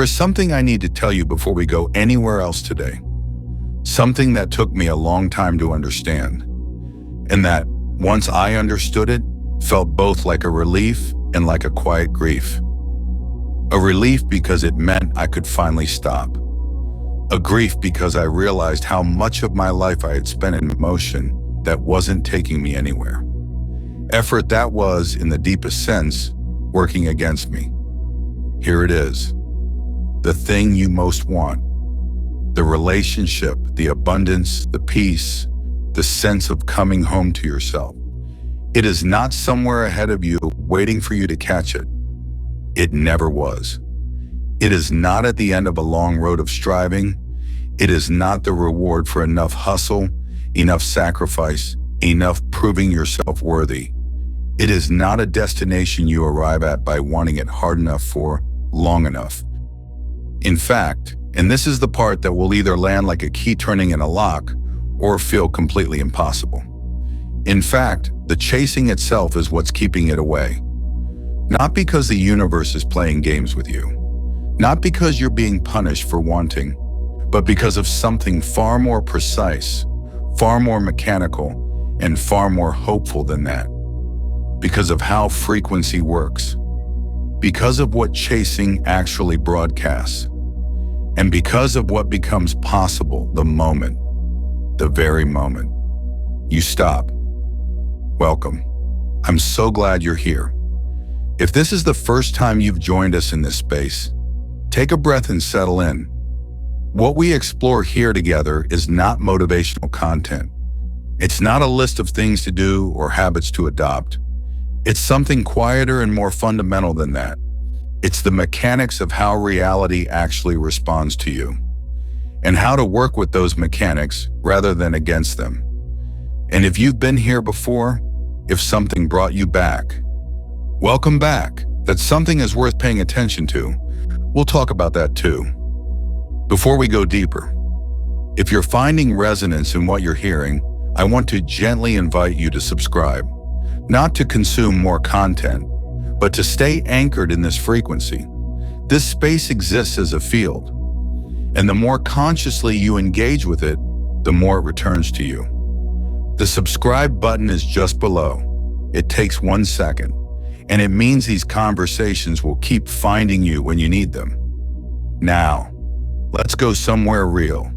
There is something I need to tell you before we go anywhere else today. Something that took me a long time to understand, and that, once I understood it, felt both like a relief and like a quiet grief. A relief because it meant I could finally stop. A grief because I realized how much of my life I had spent in motion that wasn't taking me anywhere. Effort that was, in the deepest sense, working against me. Here it is. The thing you most want. The relationship, the abundance, the peace, the sense of coming home to yourself. It is not somewhere ahead of you waiting for you to catch it. It never was. It is not at the end of a long road of striving. It is not the reward for enough hustle, enough sacrifice, enough proving yourself worthy. It is not a destination you arrive at by wanting it hard enough for long enough. In fact, and this is the part that will either land like a key turning in a lock or feel completely impossible. In fact, the chasing itself is what's keeping it away. Not because the universe is playing games with you. Not because you're being punished for wanting, but because of something far more precise, far more mechanical, and far more hopeful than that. Because of how frequency works. Because of what chasing actually broadcasts. And because of what becomes possible the moment, the very moment, you stop. Welcome. I'm so glad you're here. If this is the first time you've joined us in this space, take a breath and settle in. What we explore here together is not motivational content. It's not a list of things to do or habits to adopt. It's something quieter and more fundamental than that. It's the mechanics of how reality actually responds to you, and how to work with those mechanics rather than against them. And if you've been here before, if something brought you back, welcome back. That something is worth paying attention to. We'll talk about that too. Before we go deeper, if you're finding resonance in what you're hearing, I want to gently invite you to subscribe, not to consume more content, but to stay anchored in this frequency. This space exists as a field, and the more consciously you engage with it, the more it returns to you. The subscribe button is just below. It takes 1 second, and it means these conversations will keep finding you when you need them. Now, let's go somewhere real.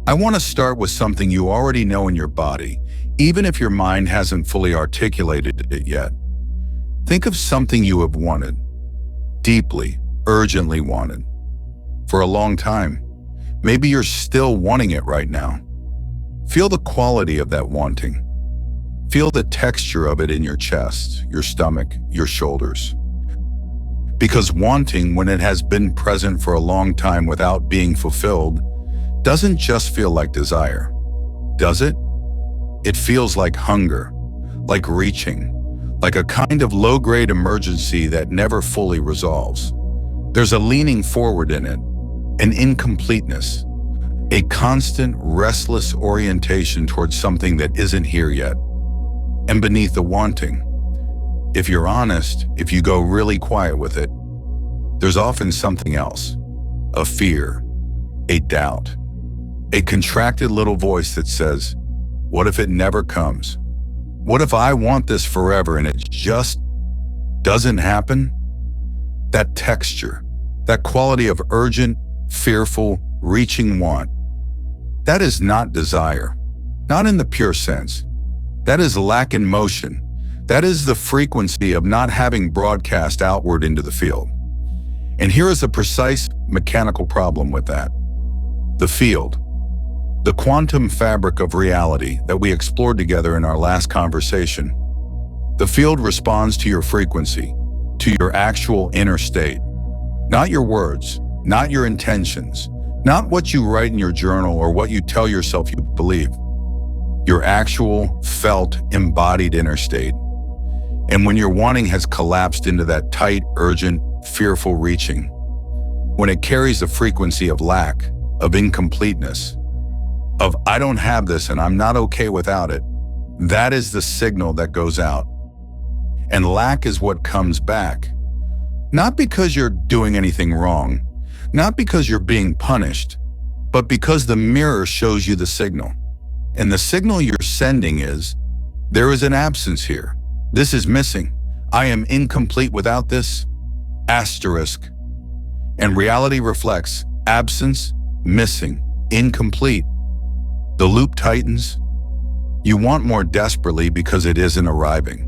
I want to start with something you already know in your body, even if your mind hasn't fully articulated it yet. Think of something you have wanted, deeply, urgently wanted, for a long time. Maybe you're still wanting it right now. Feel the quality of that wanting. Feel the texture of it in your chest, your stomach, your shoulders. Because wanting, when it has been present for a long time without being fulfilled, doesn't just feel like desire, does it? It feels like hunger, like reaching, like a kind of low-grade emergency that never fully resolves. There's a leaning forward in it, an incompleteness, a constant, restless orientation towards something that isn't here yet. And beneath the wanting, if you're honest, if you go really quiet with it, there's often something else, a fear, a doubt, a contracted little voice that says, what if it never comes? What if I want this forever and it just doesn't happen? That texture, that quality of urgent, fearful, reaching want, that is not desire, not in the pure sense. That is lack in motion. That is the frequency of not having broadcast outward into the field. And here is a precise mechanical problem with that. The field, the quantum fabric of reality that we explored together in our last conversation. The field responds to your frequency, to your actual inner state. Not your words, not your intentions, not what you write in your journal or what you tell yourself you believe. Your actual, felt, embodied inner state. And when your wanting has collapsed into that tight, urgent, fearful reaching, when it carries the frequency of lack, of incompleteness, of I don't have this and I'm not okay without it, that is the signal that goes out. And lack is what comes back. Not because you're doing anything wrong, not because you're being punished, but because the mirror shows you the signal. And the signal you're sending is, there is an absence here. This is missing. I am incomplete without this. Asterisk. And reality reflects absence, missing, incomplete. The loop tightens. You want more desperately because it isn't arriving.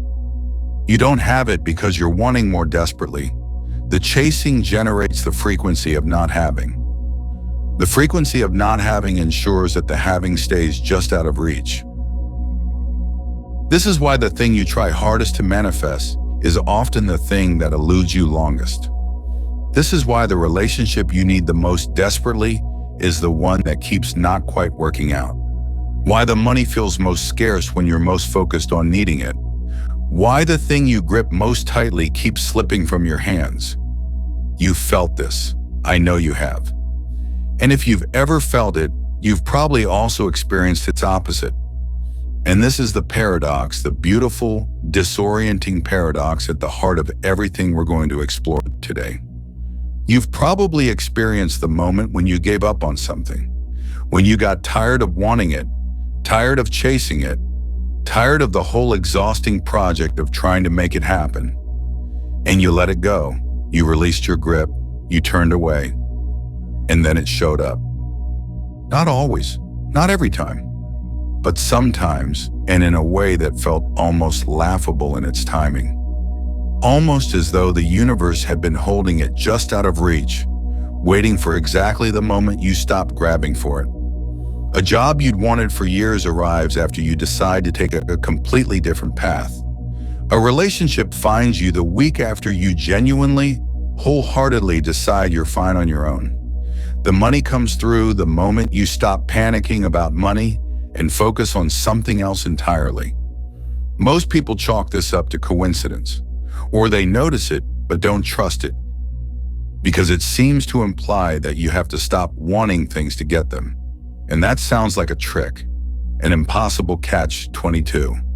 You don't have it because you're wanting more desperately. The chasing generates the frequency of not having. The frequency of not having ensures that the having stays just out of reach. This is why the thing you try hardest to manifest is often the thing that eludes you longest. This is why the relationship you need the most desperately is the one that keeps not quite working out. Why the money feels most scarce when you're most focused on needing it. Why the thing you grip most tightly keeps slipping from your hands. You've felt this. I know you have. And if you've ever felt it, you've probably also experienced its opposite. And this is the paradox, the beautiful, disorienting paradox at the heart of everything we're going to explore today. You've probably experienced the moment when you gave up on something, when you got tired of wanting it, tired of chasing it, tired of the whole exhausting project of trying to make it happen. And you let it go. You released your grip, you turned away, and then it showed up. Not always, not every time, but sometimes, and in a way that felt almost laughable in its timing. Almost as though the universe had been holding it just out of reach, waiting for exactly the moment you stopped grabbing for it. A job you'd wanted for years arrives after you decide to take a completely different path. A relationship finds you the week after you genuinely, wholeheartedly decide you're fine on your own. The money comes through the moment you stop panicking about money and focus on something else entirely. Most people chalk this up to coincidence, or they notice it but don't trust it, because it seems to imply that you have to stop wanting things to get them. And that sounds like a trick, an impossible catch-22.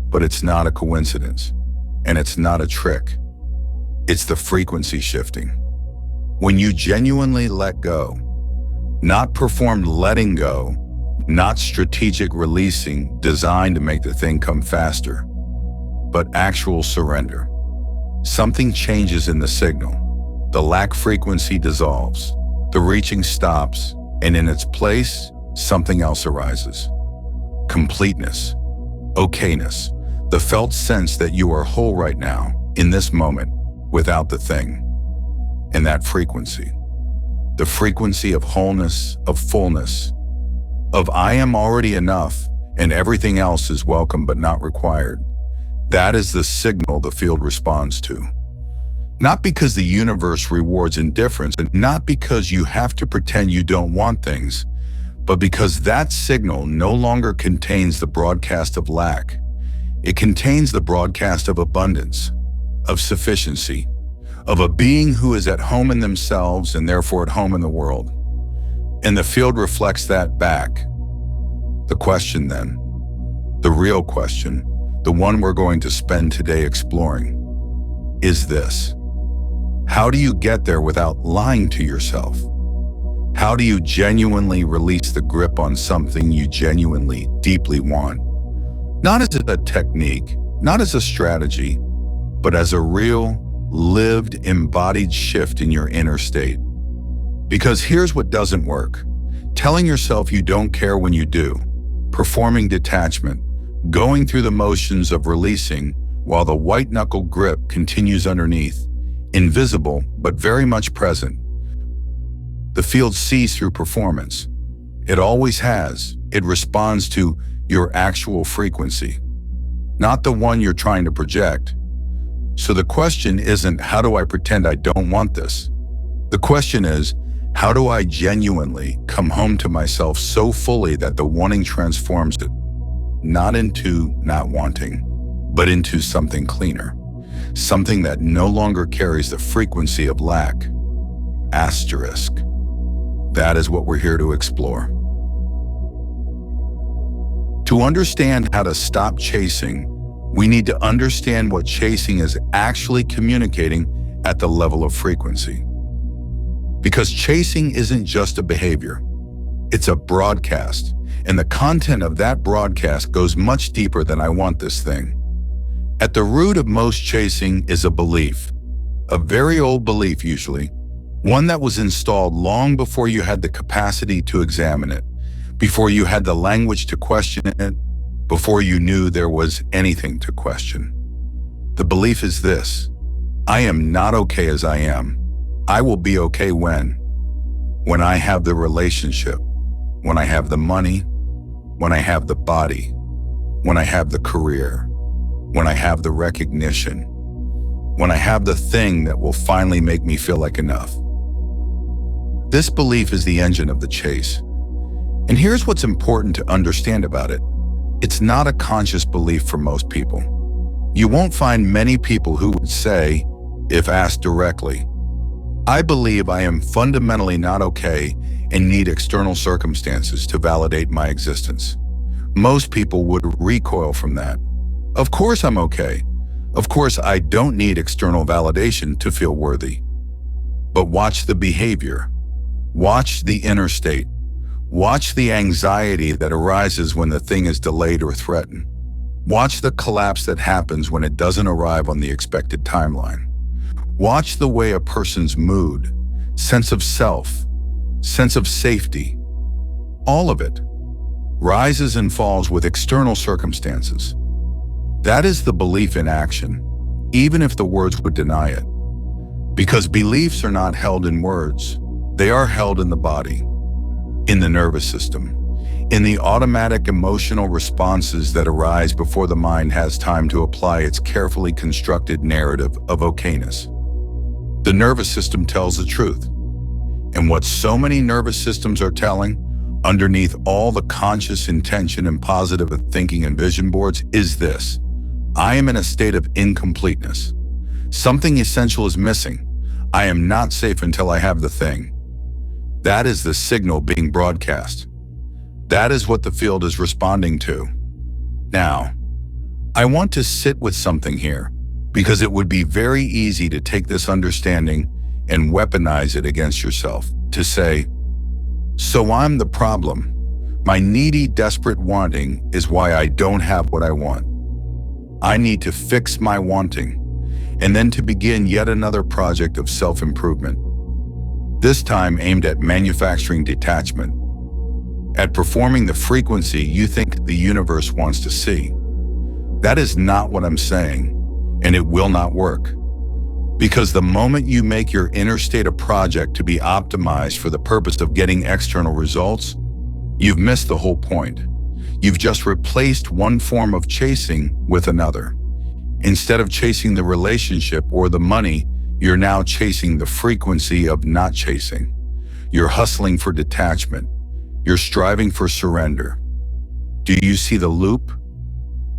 But it's not a coincidence, and it's not a trick. It's the frequency shifting. When you genuinely let go, not performed letting go, not strategic releasing designed to make the thing come faster, but actual surrender, something changes in the signal. The lack frequency dissolves, the reaching stops, and in its place, something else arises. Completeness, okayness, the felt sense that you are whole right now, in this moment, without the thing. And that frequency, the frequency of wholeness, of fullness, of I am already enough and everything else is welcome but not required. That is the signal the field responds to. Not because the universe rewards indifference, and not because you have to pretend you don't want things, but because that signal no longer contains the broadcast of lack. It contains the broadcast of abundance, of sufficiency, of a being who is at home in themselves and therefore at home in the world. And the field reflects that back. The question then, the real question, the one we're going to spend today exploring, is this. How do you get there without lying to yourself? How do you genuinely release the grip on something you genuinely, deeply want? Not as a technique, not as a strategy, but as a real, lived, embodied shift in your inner state. Because here's what doesn't work. Telling yourself you don't care when you do. Performing detachment. Going through the motions of releasing while the white-knuckle grip continues underneath. Invisible, but very much present. The field sees through performance. It always has. It responds to your actual frequency, not the one you're trying to project. So the question isn't, how do I pretend I don't want this? The question is, how do I genuinely come home to myself so fully that the wanting transforms it, not into not wanting, but into something cleaner, something that no longer carries the frequency of lack. Asterisk. That is what we're here to explore. To understand how to stop chasing, we need to understand what chasing is actually communicating at the level of frequency. Because chasing isn't just a behavior, it's a broadcast, and the content of that broadcast goes much deeper than "I want this thing." At the root of most chasing is a belief, a very old belief usually, one that was installed long before you had the capacity to examine it, before you had the language to question it, before you knew there was anything to question. The belief is this: I am not okay as I am. I will be okay when I have the relationship, when I have the money, when I have the body, when I have the career, when I have the recognition, when I have the thing that will finally make me feel like enough. This belief is the engine of the chase. And here's what's important to understand about it. It's not a conscious belief for most people. You won't find many people who would say, if asked directly, "I believe I am fundamentally not okay and need external circumstances to validate my existence." Most people would recoil from that. Of course I'm okay. Of course I don't need external validation to feel worthy. But watch the behavior. Watch the inner state. Watch the anxiety that arises when the thing is delayed or threatened. Watch the collapse that happens when it doesn't arrive on the expected timeline. Watch the way a person's mood, sense of self, sense of safety, all of it, rises and falls with external circumstances. That is the belief in action, even if the words would deny it. Because beliefs are not held in words, they are held in the body, in the nervous system, in the automatic emotional responses that arise before the mind has time to apply its carefully constructed narrative of okayness. The nervous system tells the truth. And what so many nervous systems are telling, underneath all the conscious intention and positive thinking and vision boards, is this: I am in a state of incompleteness. Something essential is missing. I am not safe until I have the thing. That is the signal being broadcast. That is what the field is responding to. Now, I want to sit with something here, because it would be very easy to take this understanding and weaponize it against yourself, to say, so I'm the problem. My needy, desperate wanting is why I don't have what I want. I need to fix my wanting, and then to begin yet another project of self-improvement, this time aimed at manufacturing detachment, at performing the frequency you think the universe wants to see. That is not what I'm saying, and it will not work. Because the moment you make your inner state a project to be optimized for the purpose of getting external results, you've missed the whole point. You've just replaced one form of chasing with another. Instead of chasing the relationship or the money, you're now chasing the frequency of not chasing. You're hustling for detachment. You're striving for surrender. Do you see the loop?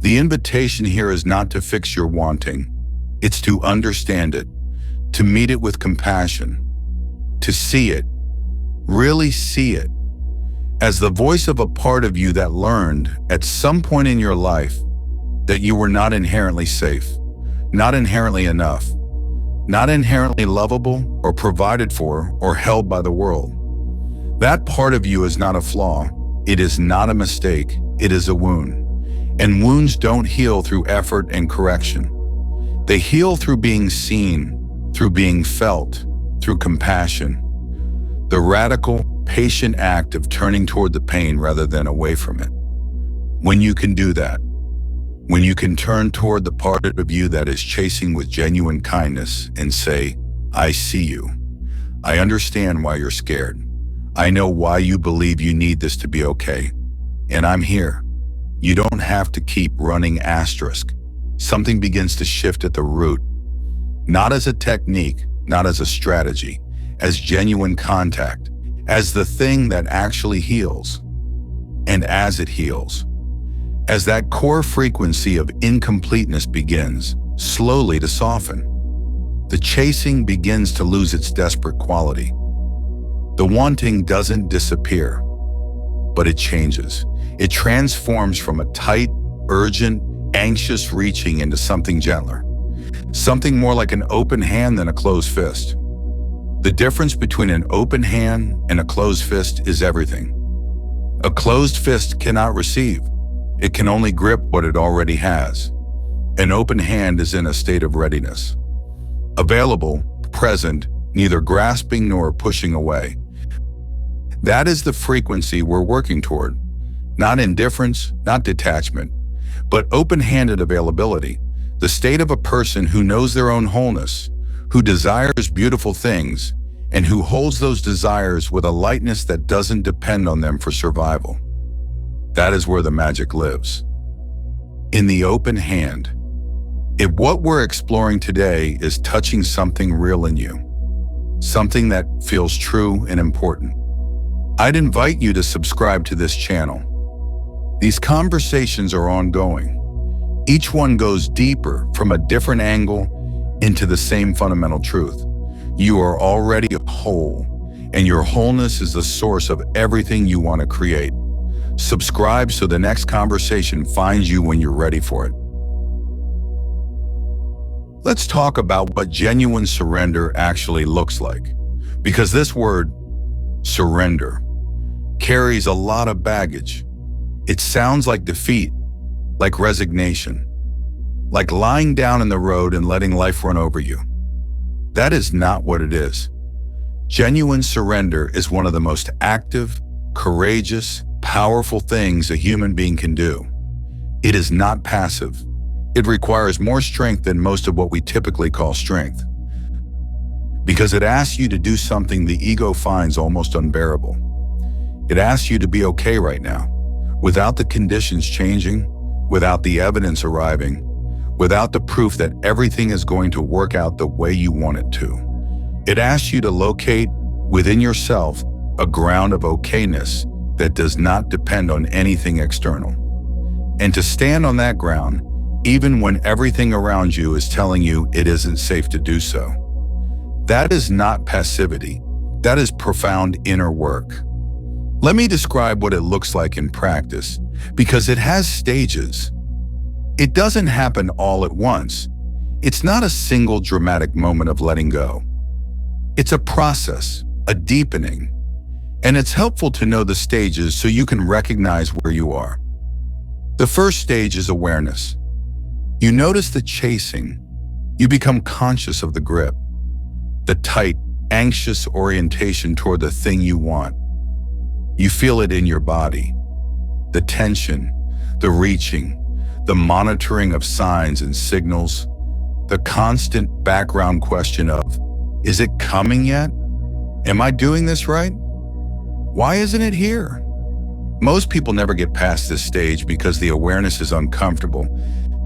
The invitation here is not to fix your wanting. It's to understand it, to meet it with compassion, to see it, really see it, as the voice of a part of you that learned at some point in your life that you were not inherently safe, not inherently enough, not inherently lovable or provided for or held by the world. That part of you is not a flaw. It is not a mistake. It is a wound. And wounds don't heal through effort and correction. They heal through being seen, through being felt, through compassion. The radical, patient act of turning toward the pain rather than away from it. When you can do that, when you can turn toward the part of you that is chasing with genuine kindness and say, I see you. I understand why you're scared. I know why you believe you need this to be okay. And I'm here. You don't have to keep running asterisk. Something begins to shift at the root. Not as a technique, not as a strategy, as genuine contact, as the thing that actually heals. And as it heals, as that core frequency of incompleteness begins slowly to soften, the chasing begins to lose its desperate quality. The wanting doesn't disappear, but it changes. It transforms from a tight, urgent, anxious reaching into something gentler. something more like an open hand than a closed fist. The difference between an open hand and a closed fist is everything. A closed fist cannot receive. It can only grip what it already has. An open hand is in a state of readiness. Available, present, neither grasping nor pushing away. That is the frequency we're working toward. Not indifference, not detachment, but open-handed availability, the state of a person who knows their own wholeness, who desires beautiful things, and who holds those desires with a lightness that doesn't depend on them for survival. That is where the magic lives. In the open hand. If what we're exploring today is touching something real in you, something that feels true and important, I'd invite you to subscribe to this channel. These conversations are ongoing. Each one goes deeper from a different angle into the same fundamental truth. You are already whole, and your wholeness is the source of everything you want to create. Subscribe so the next conversation finds you when you're ready for it. Let's talk about what genuine surrender actually looks like, because this word, surrender, carries a lot of baggage. It sounds like defeat, like resignation, like lying down in the road and letting life run over you. That is not what it is. Genuine surrender is one of the most active, courageous, powerful things a human being can do. It is not passive. It requires more strength than most of what we typically call strength, because it asks you to do something the ego finds almost unbearable. It asks you to be okay right now, without the conditions changing, without the evidence arriving, without the proof that everything is going to work out the way you want it to. It asks you to locate within yourself a ground of okayness that does not depend on anything external, and to stand on that ground even when everything around you is telling you it isn't safe to do so. That is not passivity. That is profound inner work. Let me describe what it looks like in practice, because it has stages. It doesn't happen all at once. It's not a single dramatic moment of letting go. It's a process, a deepening, and it's helpful to know the stages so you can recognize where you are. The first stage is awareness. You notice the chasing. You become conscious of the grip, the tight, anxious orientation toward the thing you want. You feel it in your body, the tension, the reaching, the monitoring of signs and signals, the constant background question of, is it coming yet? Am I doing this right? Why isn't it here? Most people never get past this stage because the awareness is uncomfortable.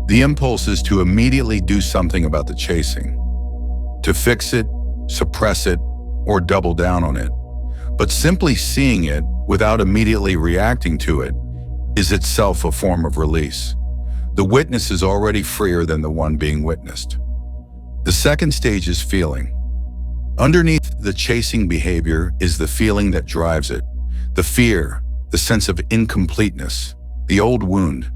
The impulse is to immediately do something about the chasing, to fix it, suppress it, or double down on it. But simply seeing it without immediately reacting to it is itself a form of release. The witness is already freer than the one being witnessed. The second stage is feeling. Underneath the chasing behavior is the feeling that drives it, the fear, the sense of incompleteness, the old wound.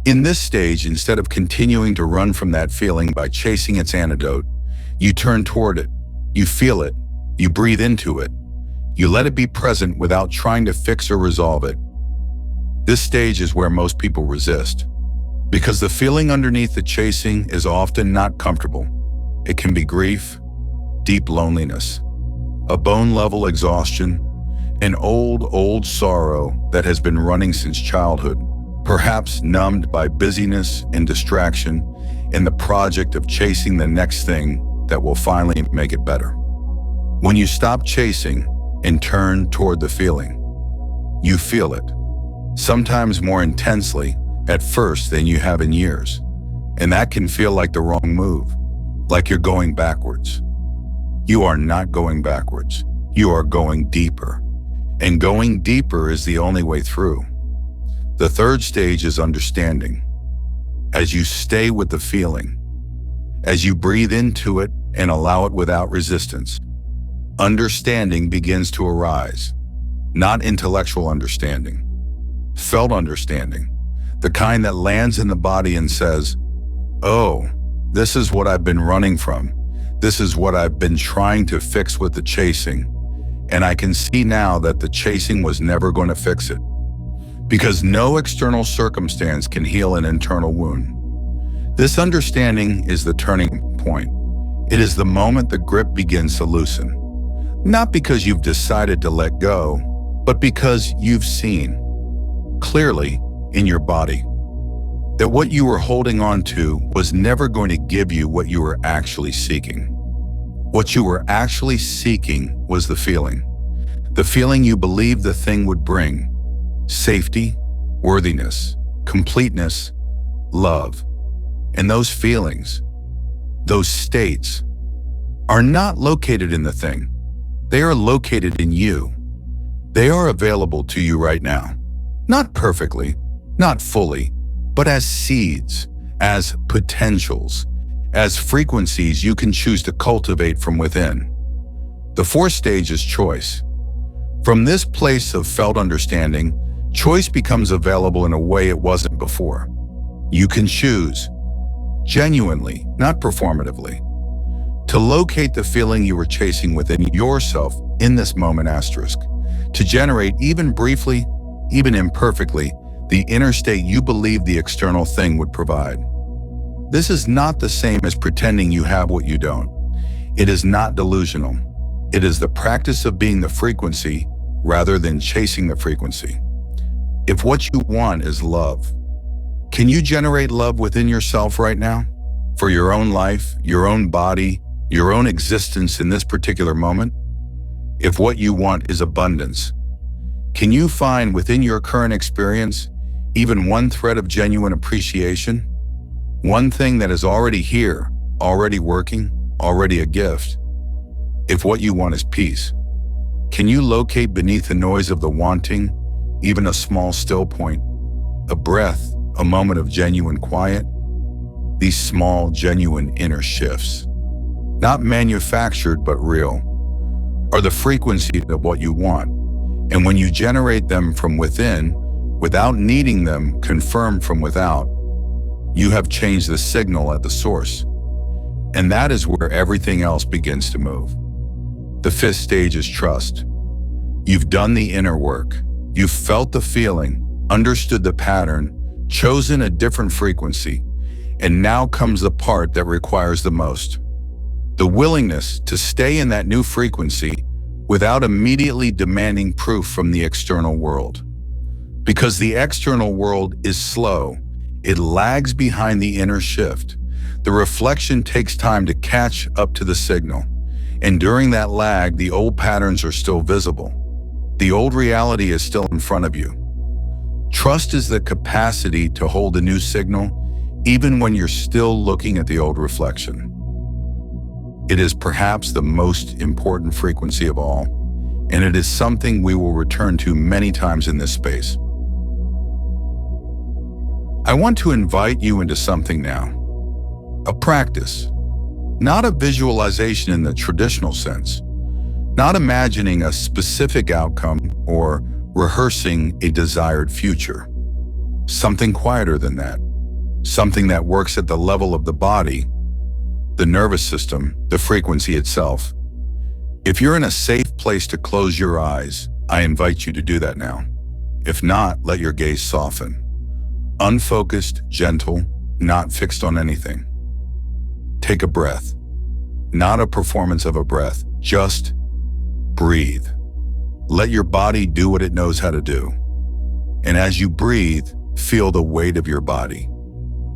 In this stage, instead of continuing to run from that feeling by chasing its antidote, you turn toward it, you feel it, you breathe into it, you let it be present without trying to fix or resolve it. This stage is where most people resist, because the feeling underneath the chasing is often not comfortable. It can be grief, deep loneliness, a bone-level exhaustion, an old sorrow that has been running since childhood, perhaps numbed by busyness and distraction in the project of chasing the next thing that will finally make it better. When you stop chasing and turn toward the feeling, you feel it, sometimes more intensely at first than you have in years. And that can feel like the wrong move, like you're going backwards. You are not going backwards. You are going deeper. And going deeper is the only way through. The third stage is understanding. As you stay with the feeling, as you breathe into it and allow it without resistance, understanding begins to arise. Not intellectual understanding, felt understanding, the kind that lands in the body and says, oh, This is what I've been running from. This is what I've been trying to fix with the chasing. And I can see now that the chasing was never going to fix it. Because no external circumstance can heal an internal wound. This understanding is the turning point. It is the moment the grip begins to loosen. Not because you've decided to let go, but because you've seen clearly in your body that what you were holding on to was never going to give you what you were actually seeking. What you were actually seeking was the feeling you believed the thing would bring: safety, worthiness, completeness, love. And those feelings, those states, are not located in the thing. They are located in you. They are available to you right now. Not perfectly, not fully, but as seeds, as potentials, as frequencies you can choose to cultivate from within. The fourth stage is choice. From this place of felt understanding, choice becomes available in a way it wasn't before. You can choose, genuinely, not performatively, to locate the feeling you were chasing within yourself in this moment asterisk, to generate, even briefly, even imperfectly, the inner state you believed the external thing would provide. This is not the same as pretending you have what you don't. It is not delusional. It is the practice of being the frequency rather than chasing the frequency. If what you want is love, can you generate love within yourself right now? For your own life, your own body, your own existence in this particular moment? If what you want is abundance, can you find within your current experience even one thread of genuine appreciation? One thing that is already here, already working, already a gift? If what you want is peace, can you locate beneath the noise of the wanting even a small still point, a breath, a moment of genuine quiet? These small, genuine inner shifts, not manufactured but real, are the frequency of what you want. And when you generate them from within, without needing them confirmed from without, you have changed the signal at the source. And that is where everything else begins to move. The fifth stage is trust. You've done the inner work. You've felt the feeling, understood the pattern, chosen a different frequency, and now comes the part that requires the most. The willingness to stay in that new frequency without immediately demanding proof from the external world. Because the external world is slow, it lags behind the inner shift. The reflection takes time to catch up to the signal. And during that lag, the old patterns are still visible. The old reality is still in front of you. Trust is the capacity to hold a new signal, even when you're still looking at the old reflection. It is perhaps the most important frequency of all, and it is something we will return to many times in this space. I want to invite you into something now. A practice, not a visualization in the traditional sense, not imagining a specific outcome or rehearsing a desired future. Something quieter than that, something that works at the level of the body, the nervous system, the frequency itself. If you're in a safe place to close your eyes, I invite you to do that now. If not, let your gaze soften. Unfocused, gentle, not fixed on anything. Take a breath. Not a performance of a breath, just breathe. Let your body do what it knows how to do. And as you breathe, feel the weight of your body,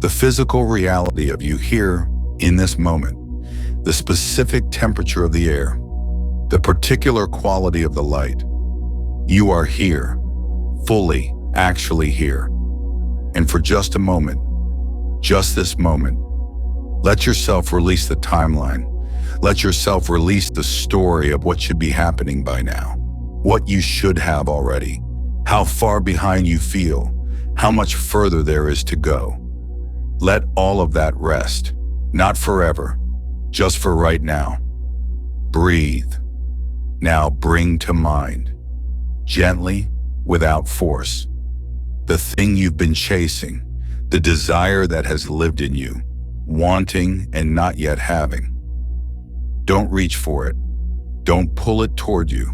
the physical reality of you here in this moment, the specific temperature of the air, the particular quality of the light. You are here, fully, actually here. And for just a moment, just this moment, let yourself release the timeline. Let yourself release the story of what should be happening by now, what you should have already, how far behind you feel, how much further there is to go. Let all of that rest, not forever, just for right now. Breathe. Now bring to mind, gently, without force, the thing you've been chasing, the desire that has lived in you. wanting and not yet having. Don't reach for it. Don't pull it toward you.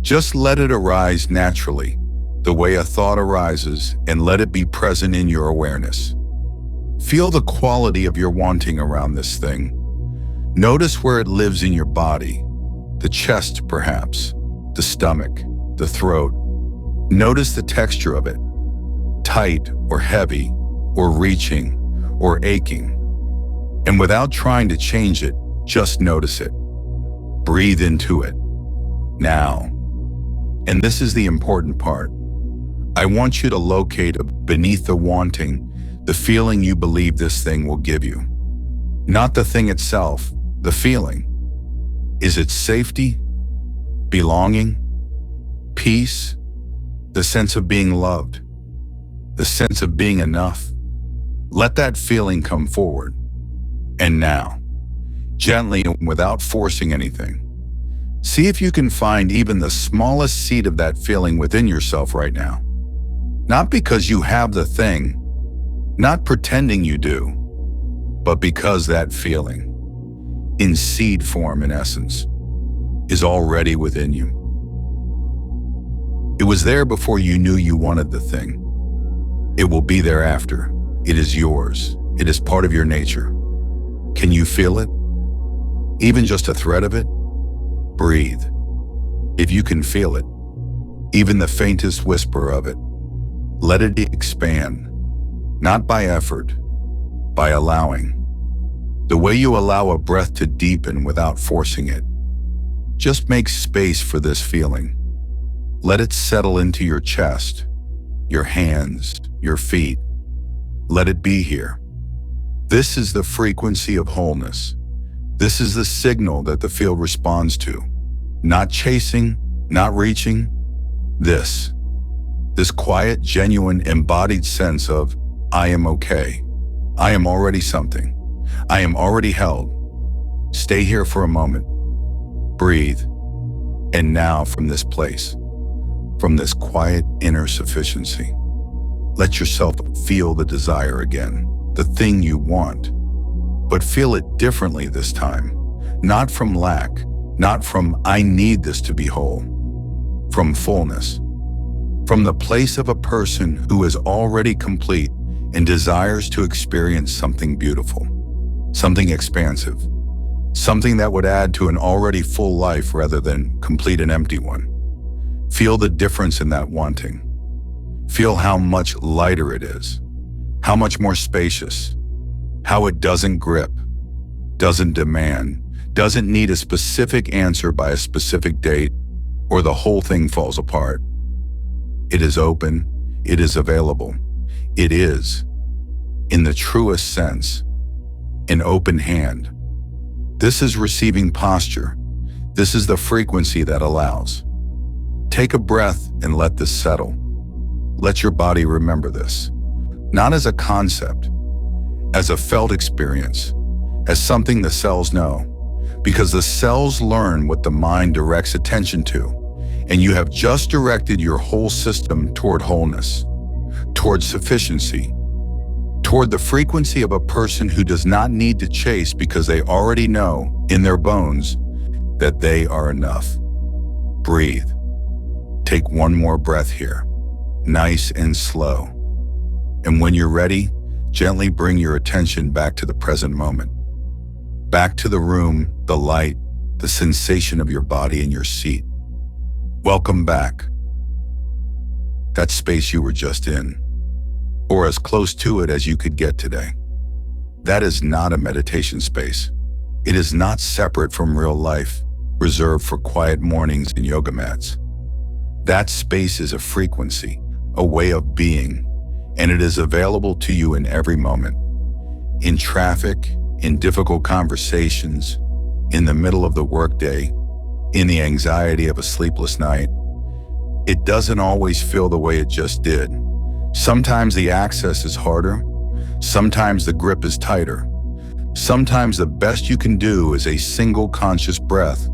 Just let it arise naturally, the way a thought arises, and let it be present in your awareness. Feel the quality of your wanting around this thing. Notice where it lives in your body, the chest perhaps, the stomach, the throat. Notice the texture of it, tight or heavy, or reaching, or aching. And without trying to change it, just notice it. Breathe into it. Now. And this is the important part. I want you to locate beneath the wanting, the feeling you believe this thing will give you. Not the thing itself, the feeling. Is it safety? Belonging? Peace? The sense of being loved? The sense of being enough? Let that feeling come forward. And now, gently and without forcing anything, see if you can find even the smallest seed of that feeling within yourself right now. Not because you have the thing, not pretending you do, but because that feeling, in seed form in essence, is already within you. It was there before you knew you wanted the thing. It will be there after. It is yours. It is part of your nature. Can you feel it? Even just a thread of it? Breathe. If you can feel it, even the faintest whisper of it, let it expand, not by effort, by allowing. The way you allow a breath to deepen without forcing it. Just make space for this feeling. Let it settle into your chest, your hands, your feet. Let it be here. This is the frequency of wholeness. This is the signal that the field responds to. Not chasing, not reaching. This quiet, genuine, embodied sense of, I am okay. I am already something. I am already held. Stay here for a moment. Breathe. And now from this place, from this quiet inner sufficiency, let yourself feel the desire again, the thing you want. But feel it differently this time. Not from lack, not from I need this to be whole. From fullness. From the place of a person who is already complete and desires to experience something beautiful, something expansive, something that would add to an already full life rather than complete an empty one. Feel the difference in that wanting. Feel how much lighter it is, how much more spacious, how it doesn't grip, doesn't demand, doesn't need a specific answer by a specific date, or the whole thing falls apart. It is open, it is available, it is, in the truest sense, an open hand. This is receiving posture. This is the frequency that allows. Take a breath and let this settle. Let your body remember this, not as a concept, as a felt experience, as something the cells know, because the cells learn what the mind directs attention to, and you have just directed your whole system toward wholeness, toward sufficiency, toward the frequency of a person who does not need to chase because they already know in their bones that they are enough. Breathe. Take one more breath here, nice and slow. And when you're ready, gently bring your attention back to the present moment. Back to the room, the light, the sensation of your body in your seat. Welcome back. That space you were just in, or as close to it as you could get today. That is not a meditation space. It is not separate from real life, reserved for quiet mornings and yoga mats. That space is a frequency, a way of being, and it is available to you in every moment. In traffic, in difficult conversations, in the middle of the workday, in the anxiety of a sleepless night. It doesn't always feel the way it just did. Sometimes the access is harder. Sometimes the grip is tighter. Sometimes the best you can do is a single conscious breath,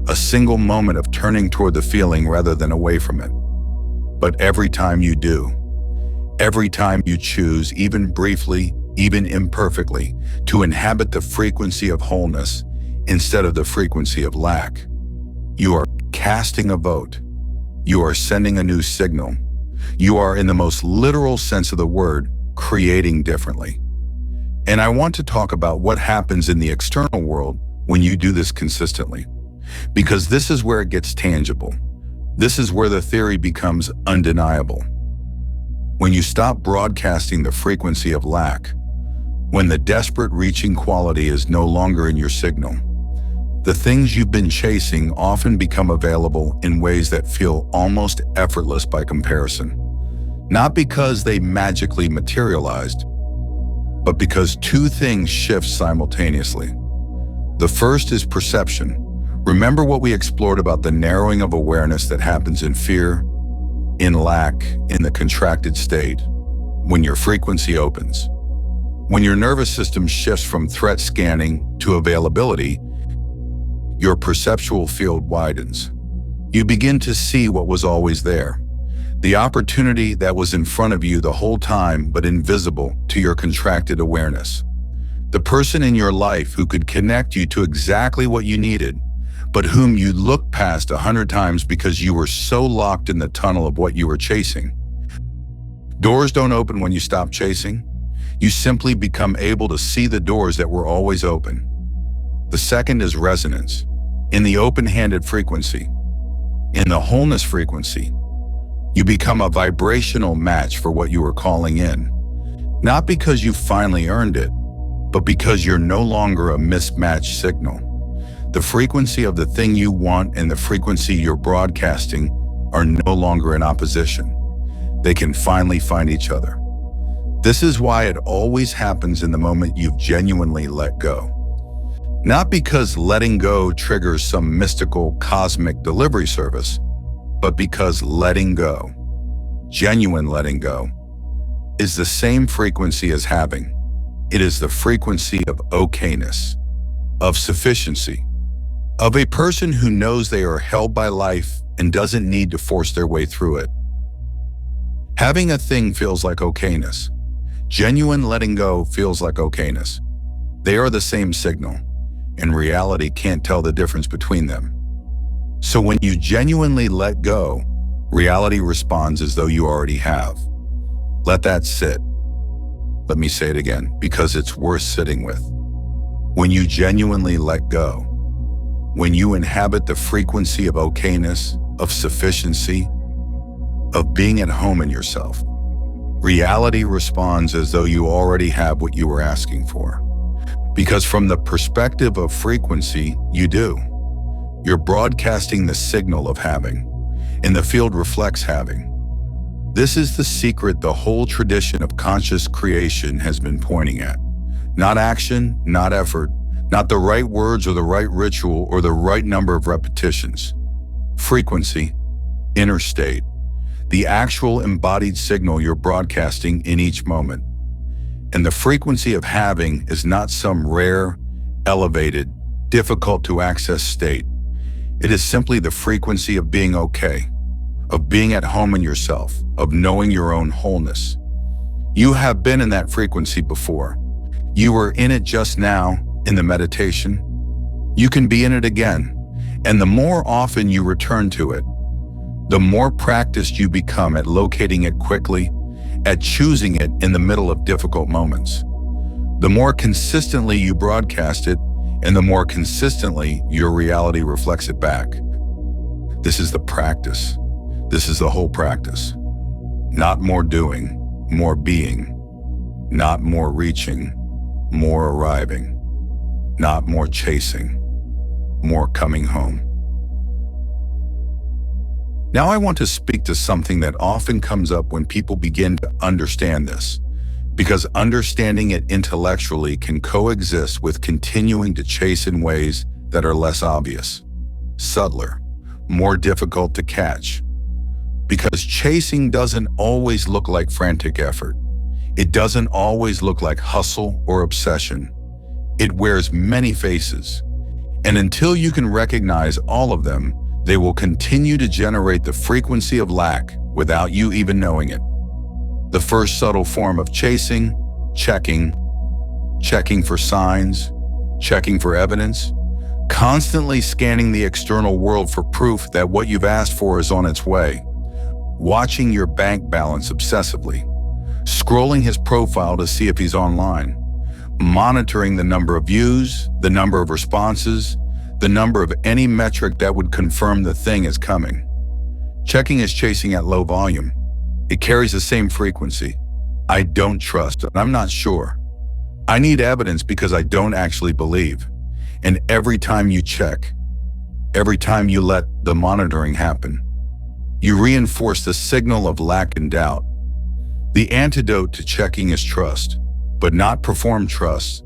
a single moment of turning toward the feeling rather than away from it. But every time you do, every time you choose, even briefly, even imperfectly, to inhabit the frequency of wholeness instead of the frequency of lack. You are casting a vote. You are sending a new signal. You are, in the most literal sense of the word, creating differently. And I want to talk about what happens in the external world when you do this consistently, because this is where it gets tangible. This is where the theory becomes undeniable. When you stop broadcasting the frequency of lack, when the desperate reaching quality is no longer in your signal, the things you've been chasing often become available in ways that feel almost effortless by comparison. Not because they magically materialized, but because two things shift simultaneously. The first is perception. Remember what we explored about the narrowing of awareness that happens in fear, in lack, in the contracted state, when your frequency opens. When your nervous system shifts from threat scanning to availability, your perceptual field widens. You begin to see what was always there. The opportunity that was in front of you the whole time but invisible to your contracted awareness. The person in your life who could connect you to exactly what you needed, but whom you looked past 100 times because you were so locked in the tunnel of what you were chasing. Doors don't open when you stop chasing. You simply become able to see the doors that were always open. The second is resonance. In the open-handed frequency, in the wholeness frequency, you become a vibrational match for what you were calling in. Not because you finally earned it, but because you're no longer a mismatched signal. The frequency of the thing you want and the frequency you're broadcasting are no longer in opposition. They can finally find each other. This is why it always happens in the moment you've genuinely let go. Not because letting go triggers some mystical cosmic delivery service, but because letting go, genuine letting go, is the same frequency as having. It is the frequency of okayness, of sufficiency, of a person who knows they are held by life and doesn't need to force their way through it. Having a thing feels like okayness. Genuine letting go feels like okayness. They are the same signal, and reality can't tell the difference between them. So when you genuinely let go, reality responds as though you already have. Let that sit. Let me say it again, because it's worth sitting with. When you genuinely let go, when you inhabit the frequency of okayness, of sufficiency, of being at home in yourself, reality responds as though you already have what you were asking for. Because from the perspective of frequency, you do. You're broadcasting the signal of having, and the field reflects having. This is the secret the whole tradition of conscious creation has been pointing at. Not action, not effort, not the right words or the right ritual or the right number of repetitions. Frequency, inner state, the actual embodied signal you're broadcasting in each moment. And the frequency of having is not some rare, elevated, difficult to access state. It is simply the frequency of being okay, of being at home in yourself, of knowing your own wholeness. You have been in that frequency before. You were in it just now in the meditation. You can be in it again. And the more often you return to it, the more practiced you become at locating it quickly, at choosing it in the middle of difficult moments. The more consistently you broadcast it, and the more consistently your reality reflects it back. This is the practice. This is the whole practice. Not more doing, more being. Not more reaching, more arriving. Not more chasing, more coming home. Now I want to speak to something that often comes up when people begin to understand this, because understanding it intellectually can coexist with continuing to chase in ways that are less obvious, subtler, more difficult to catch. Because chasing doesn't always look like frantic effort. It doesn't always look like hustle or obsession. It wears many faces. And until you can recognize all of them, they will continue to generate the frequency of lack without you even knowing it. The first subtle form of chasing, checking, checking for signs, checking for evidence, constantly scanning the external world for proof that what you've asked for is on its way, watching your bank balance obsessively, scrolling his profile to see if he's online, monitoring the number of views, the number of responses, the number of any metric that would confirm the thing is coming. Checking is chasing at low volume. It carries the same frequency. I don't trust, and I'm not sure. I need evidence because I don't actually believe. And every time you check, every time you let the monitoring happen, you reinforce the signal of lack and doubt. The antidote to checking is trust, but not perform trust.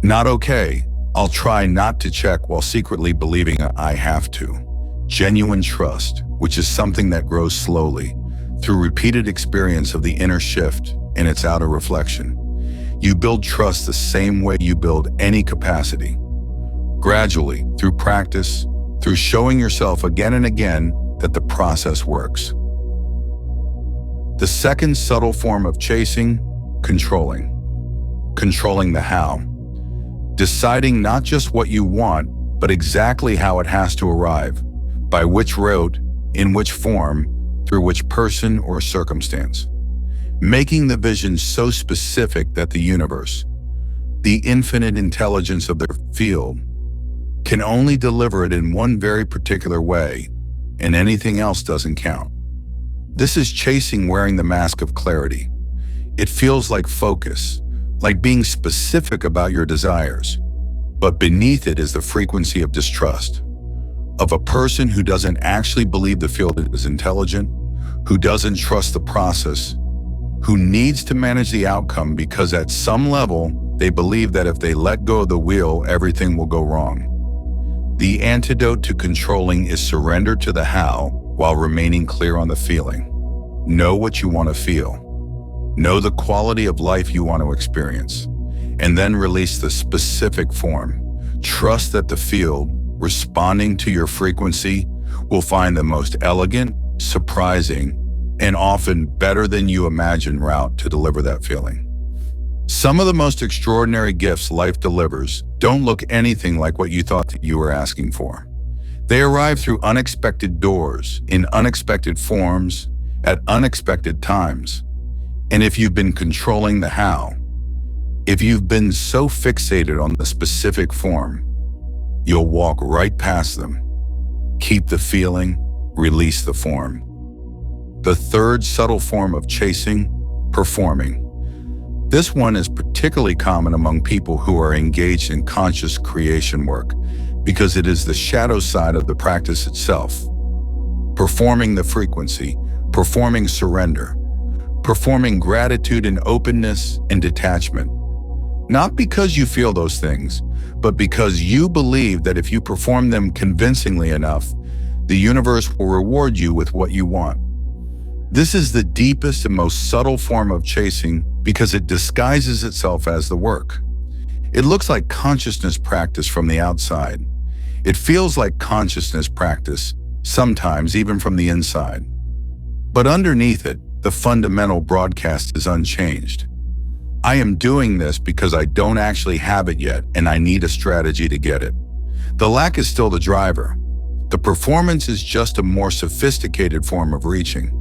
Not okay. I'll try not to check while secretly believing I have to. Genuine trust, which is something that grows slowly through repeated experience of the inner shift and its outer reflection. You build trust the same way you build any capacity. Gradually, through practice, through showing yourself again and again that the process works. The second subtle form of chasing, controlling. Controlling the how. Deciding not just what you want, but exactly how it has to arrive, by which route, in which form, through which person or circumstance. Making the vision so specific that the universe, the infinite intelligence of their field, can only deliver it in one very particular way, and anything else doesn't count. This is chasing wearing the mask of clarity. It feels like focus, like being specific about your desires, but beneath it is the frequency of distrust, of a person who doesn't actually believe the field is intelligent, who doesn't trust the process, who needs to manage the outcome because at some level, they believe that if they let go of the wheel, everything will go wrong. The antidote to controlling is surrender to the how while remaining clear on the feeling. Know what you want to feel. Know the quality of life you want to experience, and then release the specific form. Trust that the field, responding to your frequency, will find the most elegant, surprising, and often better than you imagine route to deliver that feeling. Some of the most extraordinary gifts life delivers don't look anything like what you thought that you were asking for. They arrive through unexpected doors, in unexpected forms, at unexpected times. And if you've been controlling the how, if you've been so fixated on the specific form, you'll walk right past them. Keep the feeling, release the form. The third subtle form of chasing, performing. This one is particularly common among people who are engaged in conscious creation work because it is the shadow side of the practice itself. Performing the frequency, performing surrender, performing gratitude and openness and detachment. Not because you feel those things, but because you believe that if you perform them convincingly enough, the universe will reward you with what you want. This is the deepest and most subtle form of chasing because it disguises itself as the work. It looks like consciousness practice from the outside. It feels like consciousness practice, sometimes even from the inside. But underneath it, the fundamental broadcast is unchanged. I am doing this because I don't actually have it yet and I need a strategy to get it. The lack is still the driver. The performance is just a more sophisticated form of reaching.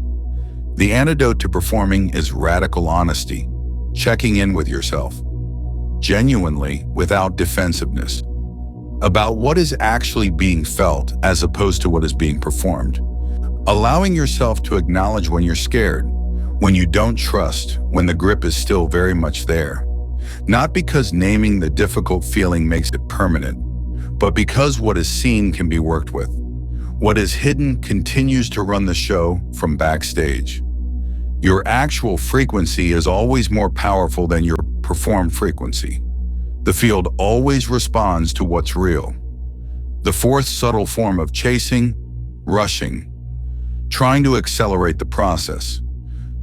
The antidote to performing is radical honesty, checking in with yourself, genuinely without defensiveness, about what is actually being felt as opposed to what is being performed. Allowing yourself to acknowledge when you're scared, when you don't trust, when the grip is still very much there. Not because naming the difficult feeling makes it permanent, but because what is seen can be worked with. What is hidden continues to run the show from backstage. Your actual frequency is always more powerful than your performed frequency. The field always responds to what's real. The fourth subtle form of chasing, rushing. Trying to accelerate the process.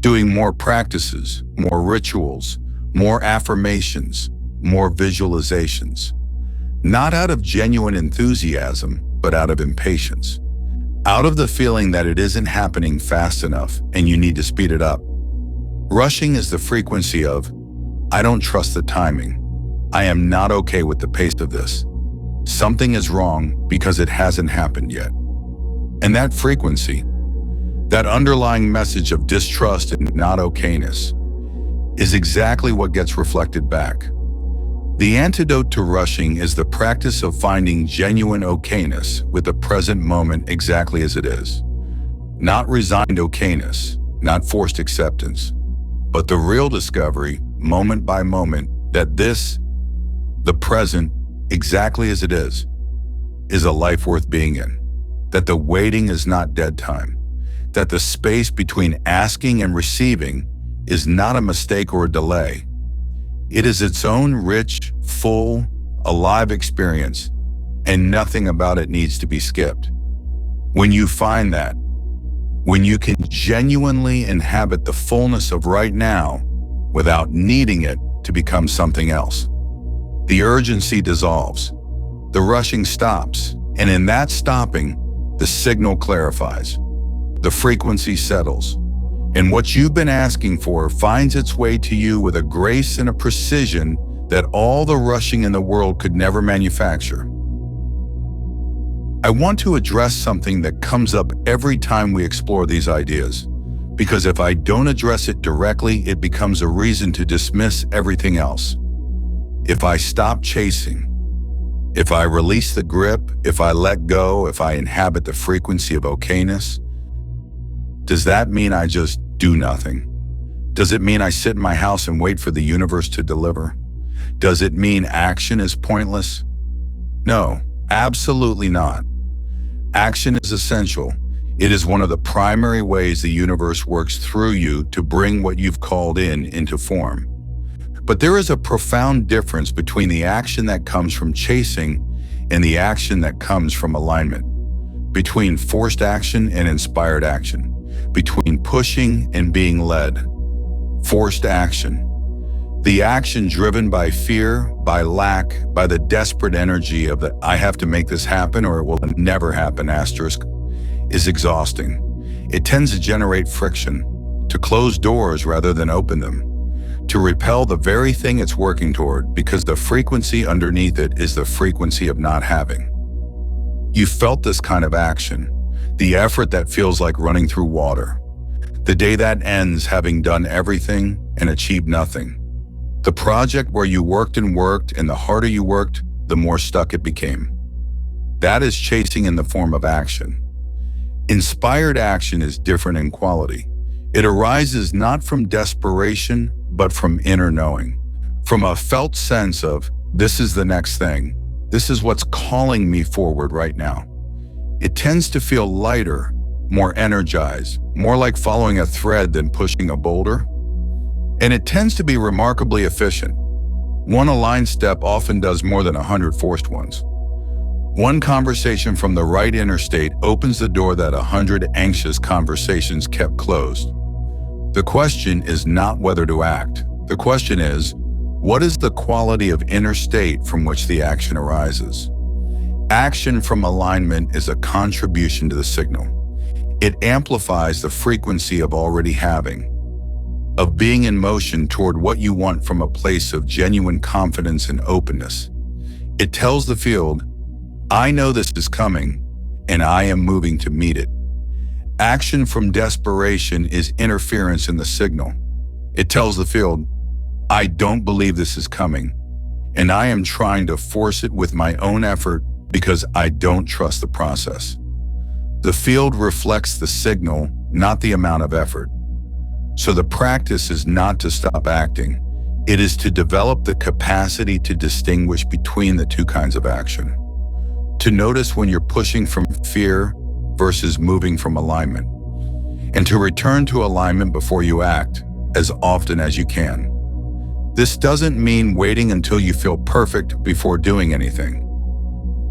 Doing more practices, more rituals, more affirmations, more visualizations. Not out of genuine enthusiasm, but out of impatience. Out of the feeling that it isn't happening fast enough and you need to speed it up. Rushing is the frequency of, I don't trust the timing. I am not okay with the pace of this. Something is wrong because it hasn't happened yet. And that frequency, that underlying message of distrust and not okayness, is exactly what gets reflected back. The antidote to rushing is the practice of finding genuine okayness with the present moment exactly as it is. Not resigned okayness, not forced acceptance, but the real discovery, moment by moment, that this, the present, exactly as it is a life worth being in. That the waiting is not dead time. That the space between asking and receiving is not a mistake or a delay. It is its own rich, full, alive experience, and nothing about it needs to be skipped. When you find that, when you can genuinely inhabit the fullness of right now without needing it to become something else, the urgency dissolves, the rushing stops, and in that stopping, the signal clarifies, the frequency settles, and what you've been asking for finds its way to you with a grace and a precision that all the rushing in the world could never manufacture. I want to address something that comes up every time we explore these ideas, because if I don't address it directly, it becomes a reason to dismiss everything else. If I stop chasing, if I release the grip, if I let go, if I inhabit the frequency of okayness, does that mean I just do nothing? Does it mean I sit in my house and wait for the universe to deliver? Does it mean action is pointless? No, absolutely not. Action is essential. It is one of the primary ways the universe works through you to bring what you've called in into form. But there is a profound difference between the action that comes from chasing and the action that comes from alignment, between forced action and inspired action, between pushing and being led. Forced action, the action driven by fear, by lack, by the desperate energy of the I have to make this happen or it will never happen asterisk, is exhausting. It tends to generate friction, to close doors rather than open them, to repel the very thing it's working toward because the frequency underneath it is the frequency of not having. You felt this kind of action, the effort that feels like running through water, the day that ends having done everything and achieved nothing, the project where you worked and the harder you worked, the more stuck it became. That is chasing in the form of action. Inspired action is different in quality. It arises not from desperation, but from inner knowing, from a felt sense of, this is the next thing. This is what's calling me forward right now. It tends to feel lighter, more energized, more like following a thread than pushing a boulder. And it tends to be remarkably efficient. One aligned step often does more than 100 forced ones. One conversation from the right interstate opens the door that 100 anxious conversations kept closed. The question is not whether to act. The question is, what is the quality of inner state from which the action arises? Action from alignment is a contribution to the signal. It amplifies the frequency of already having, of being in motion toward what you want from a place of genuine confidence and openness. It tells the field, I know this is coming, and I am moving to meet it. Action from desperation is interference in the signal. It tells the field, I don't believe this is coming, and I am trying to force it with my own effort because I don't trust the process. The field reflects the signal, not the amount of effort. So the practice is not to stop acting. It is to develop the capacity to distinguish between the two kinds of action. To notice when you're pushing from fear versus moving from alignment. And to return to alignment before you act, as often as you can. This doesn't mean waiting until you feel perfect before doing anything.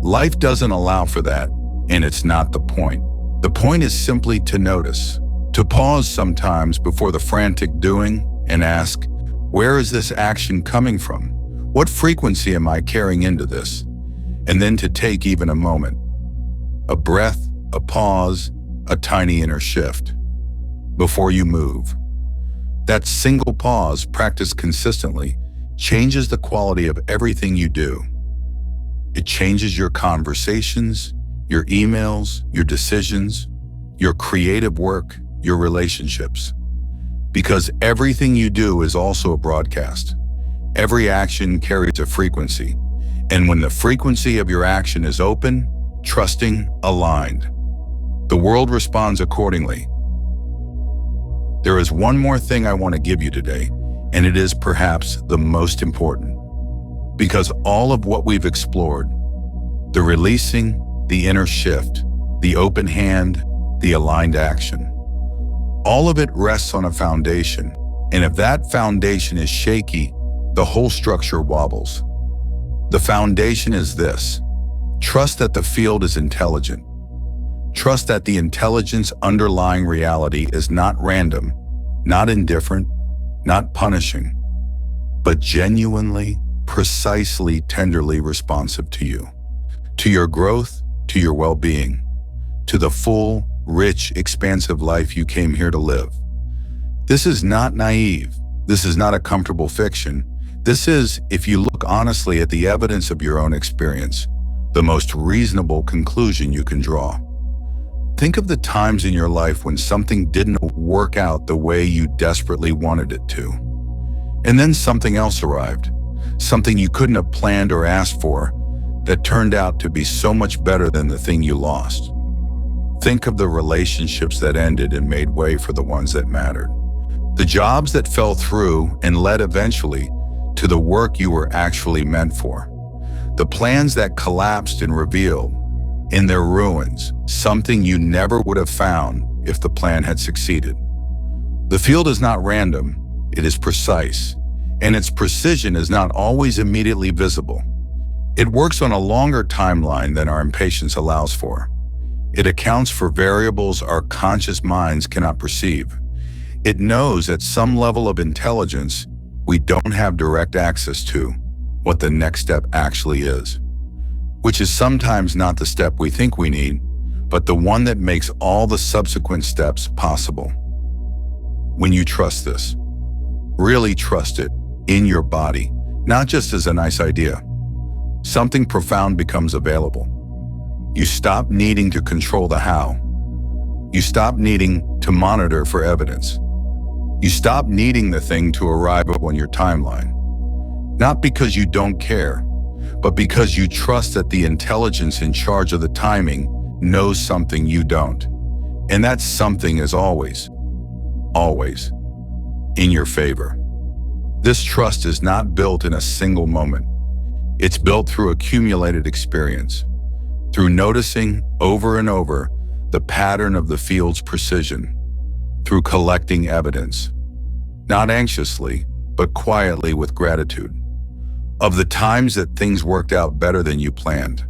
Life doesn't allow for that, and it's not the point. The point is simply to notice, to pause sometimes before the frantic doing and ask, where is this action coming from? What frequency am I carrying into this? And then to take even a moment, a breath, a pause, a tiny inner shift before you move. That single pause, practiced consistently, changes the quality of everything you do. It changes your conversations, your emails, your decisions, your creative work, your relationships. Because everything you do is also a broadcast. Every action carries a frequency. And when the frequency of your action is open, trusting, aligned, the world responds accordingly. There is one more thing I want to give you today, and it is perhaps the most important. Because all of what we've explored, the releasing, the inner shift, the open hand, the aligned action, all of it rests on a foundation. And if that foundation is shaky, the whole structure wobbles. The foundation is this: trust that the field is intelligent. Trust that the intelligence underlying reality is not random, not indifferent, not punishing, but genuinely, precisely, tenderly responsive to you, to your growth, to your well-being, to the full, rich, expansive life you came here to live. This is not naive. This is not a comfortable fiction. This is, if you look honestly at the evidence of your own experience, the most reasonable conclusion you can draw. Think of the times in your life when something didn't work out the way you desperately wanted it to. And then something else arrived, something you couldn't have planned or asked for, that turned out to be so much better than the thing you lost. Think of the relationships that ended and made way for the ones that mattered. The jobs that fell through and led eventually to the work you were actually meant for. The plans that collapsed and revealed, in their ruins, something you never would have found if the plan had succeeded. The field is not random, it is precise, and its precision is not always immediately visible. It works on a longer timeline than our impatience allows for. It accounts for variables our conscious minds cannot perceive. It knows at some level of intelligence we don't have direct access to what the next step actually is, which is sometimes not the step we think we need, but the one that makes all the subsequent steps possible. When you trust this, really trust it in your body, not just as a nice idea, something profound becomes available. You stop needing to control the how. You stop needing to monitor for evidence. You stop needing the thing to arrive on your timeline. Not because you don't care, but because you trust that the intelligence in charge of the timing knows something you don't. And that something is always, always in your favor. This trust is not built in a single moment. It's built through accumulated experience, through noticing over and over the pattern of the field's precision, through collecting evidence, not anxiously, but quietly with gratitude, of the times that things worked out better than you planned,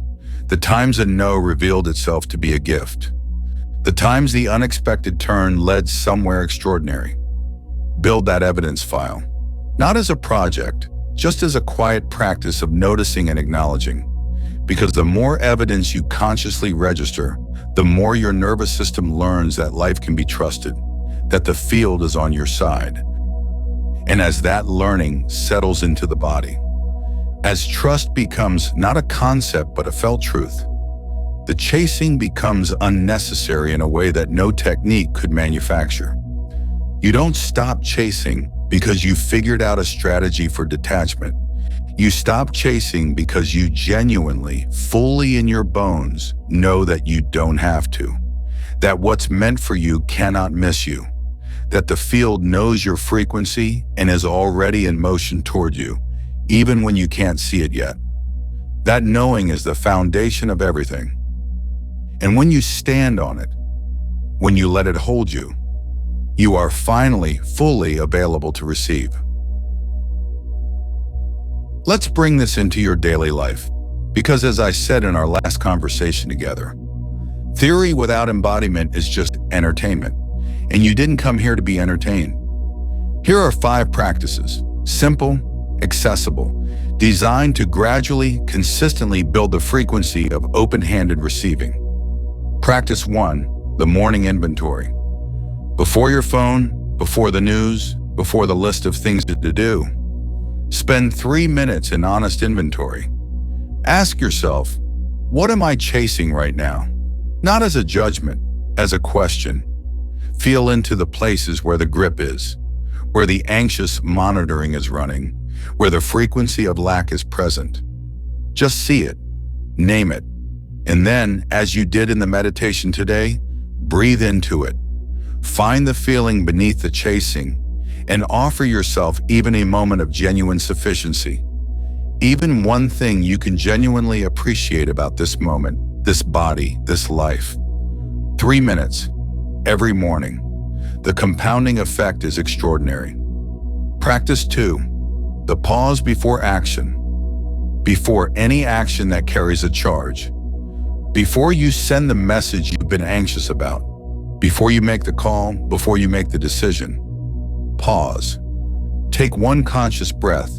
the times a no revealed itself to be a gift, the times the unexpected turn led somewhere extraordinary. Build that evidence file, not as a project, just as a quiet practice of noticing and acknowledging. Because the more evidence you consciously register, the more your nervous system learns that life can be trusted, that the field is on your side. And as that learning settles into the body, as trust becomes not a concept but a felt truth, the chasing becomes unnecessary in a way that no technique could manufacture. You don't stop chasing because you figured out a strategy for detachment. You stop chasing because you genuinely, fully in your bones, know that you don't have to, that what's meant for you cannot miss you, that the field knows your frequency and is already in motion toward you, even when you can't see it yet. That knowing is the foundation of everything. And when you stand on it, when you let it hold you, you are finally fully available to receive. Let's bring this into your daily life, because as I said in our last conversation together, theory without embodiment is just entertainment, and you didn't come here to be entertained. Here are 5 practices, simple, accessible, designed to gradually, consistently build the frequency of open-handed receiving. Practice 1, the morning inventory. Before your phone, before the news, before the list of things to do, Spend 3 minutes in honest inventory. Ask yourself, what am I chasing right now? Not as a judgment, as a question. Feel into the places where the grip is, where the anxious monitoring is running, where the frequency of lack is present. Just see it, name it, and then, as you did in the meditation today, breathe into it. Find the feeling beneath the chasing, and offer yourself even a moment of genuine sufficiency. Even one thing you can genuinely appreciate about this moment, this body, this life. 3 minutes, every morning. The compounding effect is extraordinary. Practice 2. The pause before action. Before any action that carries a charge. Before you send the message you've been anxious about. Before you make the call, before you make the decision. Pause. Take one conscious breath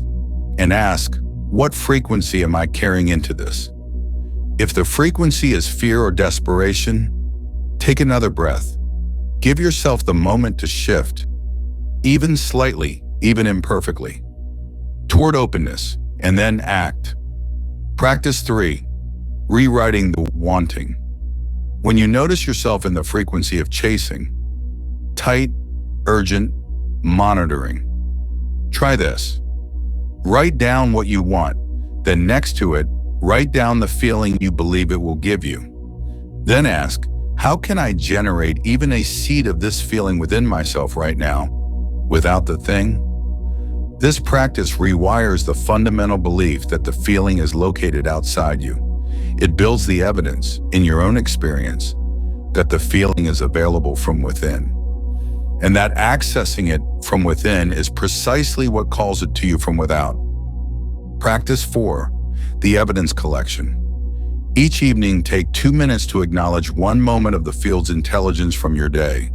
and ask, what frequency am I carrying into this? If the frequency is fear or desperation, take another breath. Give yourself the moment to shift, even slightly, even imperfectly, toward openness, and then act. Practice 3. Rewriting the wanting. When you notice yourself in the frequency of chasing, tight, urgent, monitoring, try this. Write down what you want, then next to it, write down the feeling you believe it will give you. Then ask, how can I generate even a seed of this feeling within myself right now, without the thing? This practice rewires the fundamental belief that the feeling is located outside you. It builds the evidence, in your own experience, that the feeling is available from within. And that accessing it from within is precisely what calls it to you from without. Practice 4. The evidence collection. Each evening, take 2 minutes to acknowledge one moment of the field's intelligence from your day.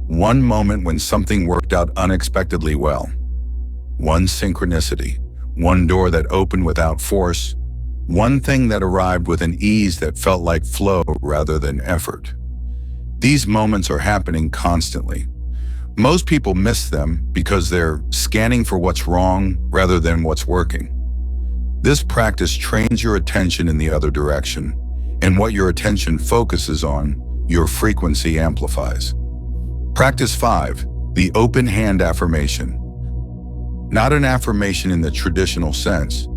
One moment when something worked out unexpectedly well. One synchronicity. One door that opened without force. One thing that arrived with an ease that felt like flow rather than effort. These moments are happening constantly. Most people miss them because they're scanning for what's wrong rather than what's working. This practice trains your attention in the other direction, and what your attention focuses on, your frequency amplifies. Practice 5. The open hand affirmation. Not an affirmation in the traditional sense.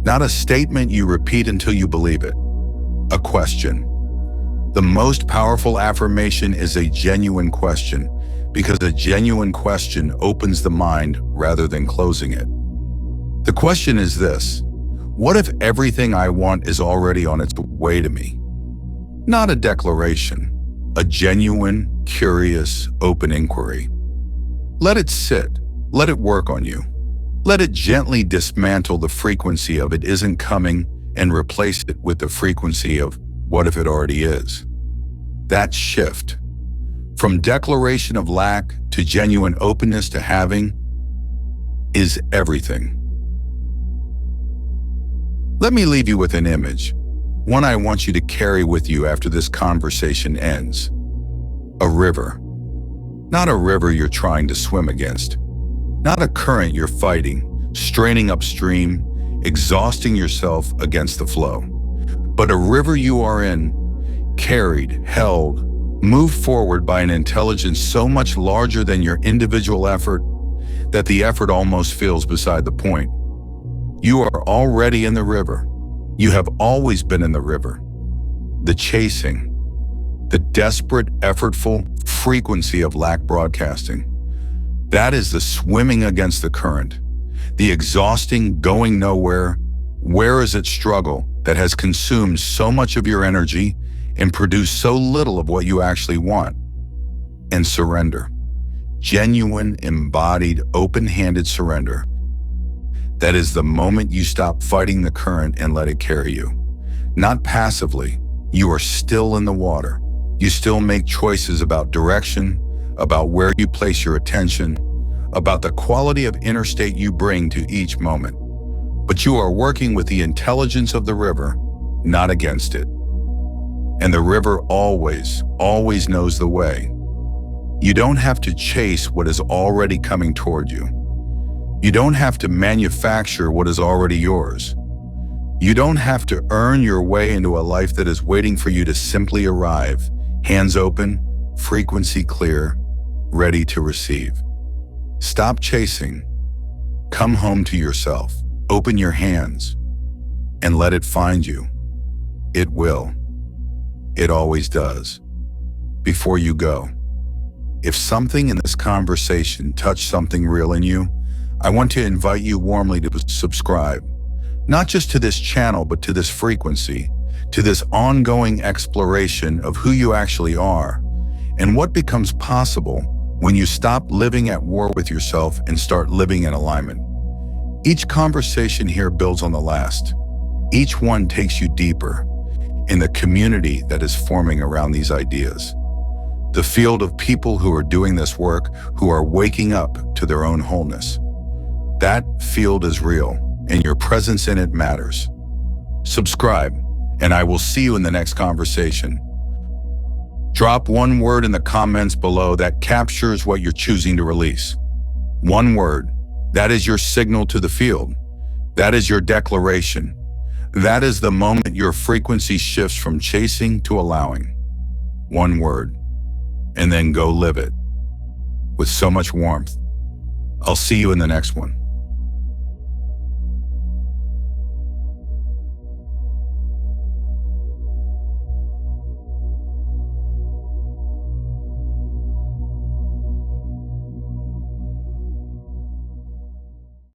Not a statement you repeat until you believe it. A question. The most powerful affirmation is a genuine question, because a genuine question opens the mind rather than closing it. The question is this: what if everything I want is already on its way to me? Not a declaration, a genuine, curious, open inquiry. Let it sit, let it work on you. Let it gently dismantle the frequency of it isn't coming and replace it with the frequency of what if it already is. That shift, from declaration of lack to genuine openness to having, is everything. Let me leave you with an image, one I want you to carry with you after this conversation ends. A river. Not a river you're trying to swim against. Not a current you're fighting, straining upstream, exhausting yourself against the flow. But a river you are in, carried, held, moved forward by an intelligence so much larger than your individual effort that the effort almost feels beside the point. You are already in the river. You have always been in the river. The chasing, the desperate, effortful frequency of lack broadcasting. That is the swimming against the current, the exhausting, going nowhere, where is it struggle that has consumed so much of your energy and produced so little of what you actually want. And surrender. Genuine, embodied, open-handed surrender. That is the moment you stop fighting the current and let it carry you. Not passively. You are still in the water. You still make choices about direction, about where you place your attention, about the quality of inner state you bring to each moment. But you are working with the intelligence of the river, not against it. And the river always, always knows the way. You don't have to chase what is already coming toward you. You don't have to manufacture what is already yours. You don't have to earn your way into a life that is waiting for you to simply arrive, hands open, frequency clear, ready to receive. Stop chasing. Come home to yourself. Open your hands and let it find you. It will. It always does. Before you go, if something in this conversation touched something real in you, I want to invite you warmly to subscribe, not just to this channel, but to this frequency, to this ongoing exploration of who you actually are and what becomes possible when you stop living at war with yourself and start living in alignment. Each conversation here builds on the last. Each one takes you deeper in the community that is forming around these ideas. The field of people who are doing this work, who are waking up to their own wholeness. That field is real, and your presence in it matters. Subscribe, and I will see you in the next conversation. Drop one word in the comments below that captures what you're choosing to release. One word. That is your signal to the field. That is your declaration. That is the moment your frequency shifts from chasing to allowing. One word. And then go live it with so much warmth. I'll see you in the next one.